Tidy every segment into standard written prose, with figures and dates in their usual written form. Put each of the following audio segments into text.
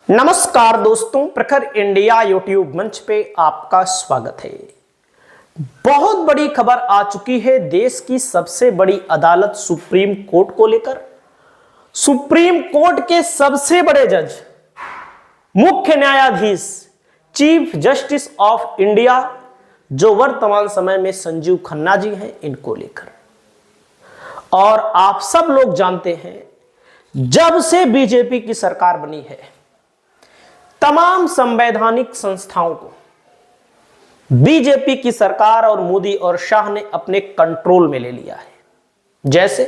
नमस्कार दोस्तों, प्रखर इंडिया यूट्यूब मंच पे आपका स्वागत है। बहुत बड़ी खबर आ चुकी है देश की सबसे बड़ी अदालत सुप्रीम कोर्ट को लेकर। सुप्रीम कोर्ट के सबसे बड़े जज, मुख्य न्यायाधीश, चीफ जस्टिस ऑफ इंडिया जो वर्तमान समय में संजीव खन्ना जी हैं, इनको लेकर। और आप सब लोग जानते हैं, जब से बीजेपी की सरकार बनी है, तमाम संवैधानिक संस्थाओं को बीजेपी की सरकार और मोदी और शाह ने अपने कंट्रोल में ले लिया है। जैसे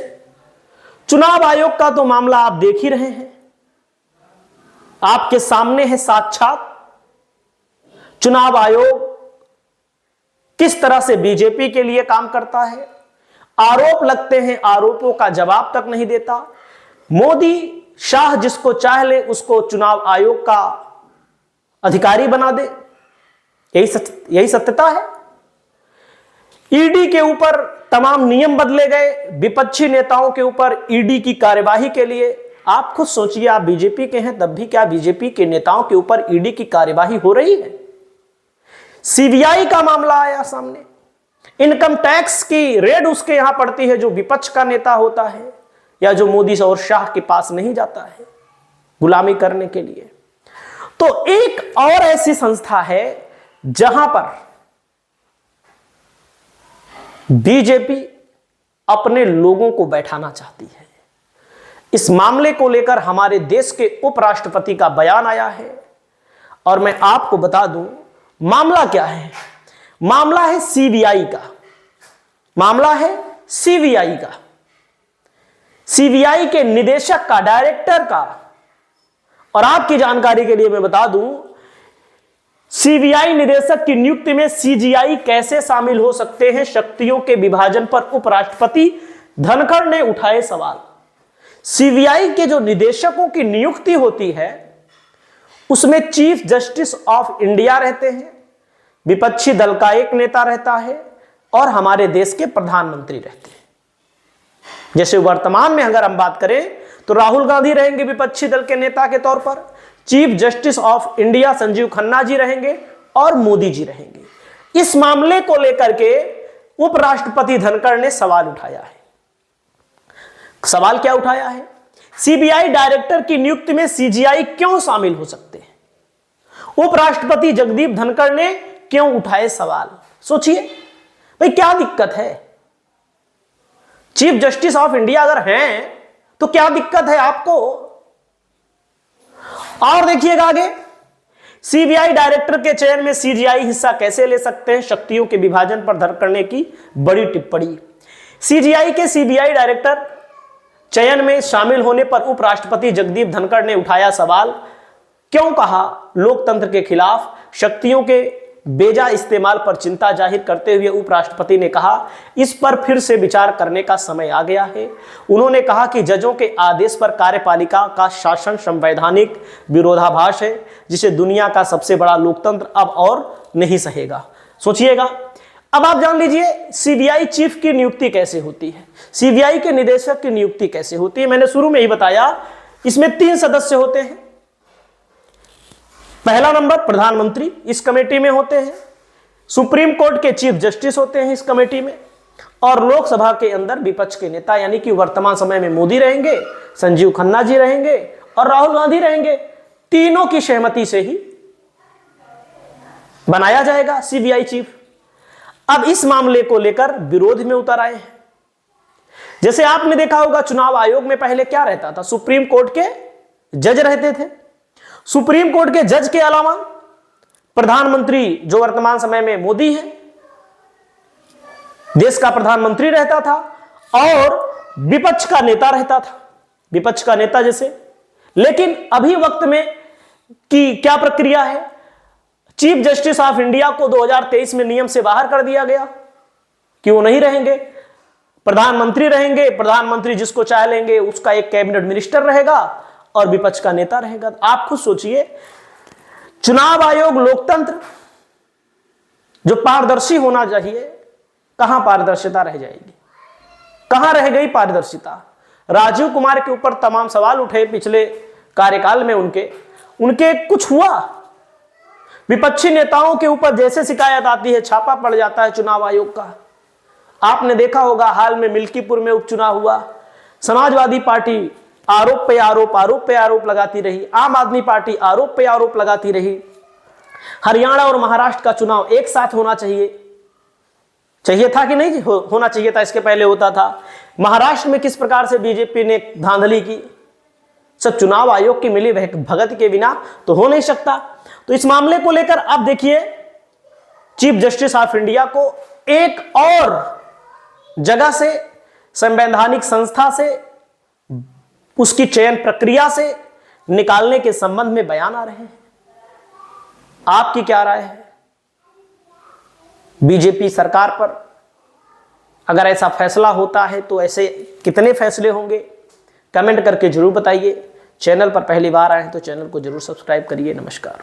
चुनाव आयोग का तो मामला आप देख ही रहे हैं, आपके सामने है साक्षात। चुनाव आयोग किस तरह से बीजेपी के लिए काम करता है, आरोप लगते हैं, आरोपों का जवाब तक नहीं देता। मोदी शाह जिसको चाह ले उसको चुनाव आयोग का अधिकारी बना दे, यही सत्यता है। ईडी के ऊपर तमाम नियम बदले गए, विपक्षी नेताओं के ऊपर ईडी की कार्यवाही के लिए। आप खुद सोचिए, आप बीजेपी के हैं तब भी क्या बीजेपी के नेताओं के ऊपर ईडी की कार्यवाही हो रही है? सीबीआई का मामला आया सामने, इनकम टैक्स की रेड उसके यहां पड़ती है जो विपक्ष का नेता होता है या जो मोदी और शाह के पास नहीं जाता है गुलामी करने के लिए। तो एक और ऐसी संस्था है जहां पर बीजेपी अपने लोगों को बैठाना चाहती है। इस मामले को लेकर हमारे देश के उपराष्ट्रपति का बयान आया है और मैं आपको बता दूं मामला क्या है। मामला है सीबीआई का, मामला है सीबीआई का, सीबीआई के निदेशक का, डायरेक्टर का। और आपकी जानकारी के लिए मैं बता दूं, सीबीआई निदेशक की नियुक्ति में सीजीआई कैसे शामिल हो सकते हैं, शक्तियों के विभाजन पर उपराष्ट्रपति धनखड़ ने उठाए सवाल। सीबीआई के जो निदेशकों की नियुक्ति होती है उसमें चीफ जस्टिस ऑफ इंडिया रहते हैं, विपक्षी दल का एक नेता रहता है और हमारे देश के प्रधानमंत्री रहते हैं। जैसे वर्तमान में अगर हम बात करें तो राहुल गांधी रहेंगे विपक्षी दल के नेता के तौर पर, chief justice of India Sanjiv Khanna ji रहेंगे और मोदी जी रहेंगे। इस मामले को लेकर के उपराष्ट्रपति धनखड़ ने सवाल उठाया है। सवाल क्या उठाया है? सीबीआई डायरेक्टर की नियुक्ति में सीजीआई क्यों शामिल हो सकते हैं? उपराष्ट्रपति जगदीप धनखड़ ने क्यों उठाए सवाल? सोचिए भाई, क्या दिक्कत है? चीफ जस्टिस ऑफ इंडिया अगर हैं तो क्या दिक्कत है आपको? और देखिएगा आगे, सीबीआई डायरेक्टर के चयन में सीजीआई हिस्सा कैसे ले सकते हैं, शक्तियों के विभाजन पर धनखड़ ने की बड़ी टिप्पणी। सीजीआई के सीबीआई डायरेक्टर चयन में शामिल होने पर उपराष्ट्रपति जगदीप धनखड़ ने उठाया सवाल। क्यों कहा? लोकतंत्र के खिलाफ शक्तियों के बेजा इस्तेमाल पर चिंता जाहिर करते हुए उपराष्ट्रपति ने कहा, इस पर फिर से विचार करने का समय आ गया है। उन्होंने कहा कि जजों के आदेश पर कार्यपालिका का शासन संवैधानिक विरोधाभास है, जिसे दुनिया का सबसे बड़ा लोकतंत्र अब और नहीं सहेगा। सोचिएगा, अब आप जान लीजिए सीबीआई चीफ की नियुक्ति कैसे होती है, सीबीआई के निदेशक की नियुक्ति कैसे होती है। मैंने शुरू में ही बताया, इसमें 3 सदस्य होते हैं। पहला नंबर प्रधानमंत्री इस कमेटी में होते हैं, सुप्रीम कोर्ट के चीफ जस्टिस होते हैं इस कमेटी में, और लोकसभा के अंदर विपक्ष के नेता यानी कि वर्तमान समय में मोदी रहेंगे, संजीव खन्ना जी रहेंगे और राहुल गांधी रहेंगे। तीनों की सहमति से ही बनाया जाएगा सीबीआई चीफ। अब इस मामले को लेकर विरोध में उतर आए हैं। जैसे आपने देखा होगा, चुनाव आयोग में पहले क्या रहता था? सुप्रीम कोर्ट के जज रहते थे। सुप्रीम कोर्ट के जज के अलावा प्रधानमंत्री जो वर्तमान समय में मोदी है, देश का प्रधानमंत्री रहता था और विपक्ष का नेता रहता था, विपक्ष का नेता जैसे। लेकिन अभी वक्त में की क्या प्रक्रिया है? चीफ जस्टिस ऑफ इंडिया को 2023 में नियम से बाहर कर दिया गया कि वो नहीं रहेंगे, प्रधानमंत्री रहेंगे। प्रधानमंत्री जिसको चाह लेंगे उसका एक कैबिनेट मिनिस्टर रहेगा और विपक्ष का नेता रहेगा। आप खुद सोचिए, चुनाव आयोग, लोकतंत्र जो पारदर्शी होना चाहिए, कहां पारदर्शिता रह जाएगी? कहां रह गई पारदर्शिता? राजीव कुमार के ऊपर तमाम सवाल उठे पिछले कार्यकाल में उनके, उनके कुछ हुआ? विपक्षी नेताओं के ऊपर जैसे शिकायत आती है छापा पड़ जाता है चुनाव आयोग का। आपने देखा होगा हाल में मिल्कीपुर में उपचुनाव हुआ, समाजवादी पार्टी आरोप पे आरोप लगाती रही, आम आदमी पार्टी आरोप पे आरोप लगाती रही। हरियाणा और महाराष्ट्र का चुनाव एक साथ होना चाहिए था कि नहीं होना चाहिए था? इसके पहले होता था। महाराष्ट्र में किस प्रकार से बीजेपी ने धांधली की, सब चुनाव आयोग की मिली भगत के बिना तो हो नहीं सकता। तो इस मामले को लेकर आप देखिए, चीफ जस्टिस ऑफ इंडिया को एक और जगह से, संवैधानिक संस्था से, उसकी चयन प्रक्रिया से निकालने के संबंध में बयान आ रहे हैं। आपकी क्या राय है? बीजेपी सरकार पर अगर ऐसा फैसला होता है तो ऐसे कितने फैसले होंगे? कमेंट करके जरूर बताइए। चैनल पर पहली बार आए हैं तो चैनल को जरूर सब्सक्राइब करिए। नमस्कार।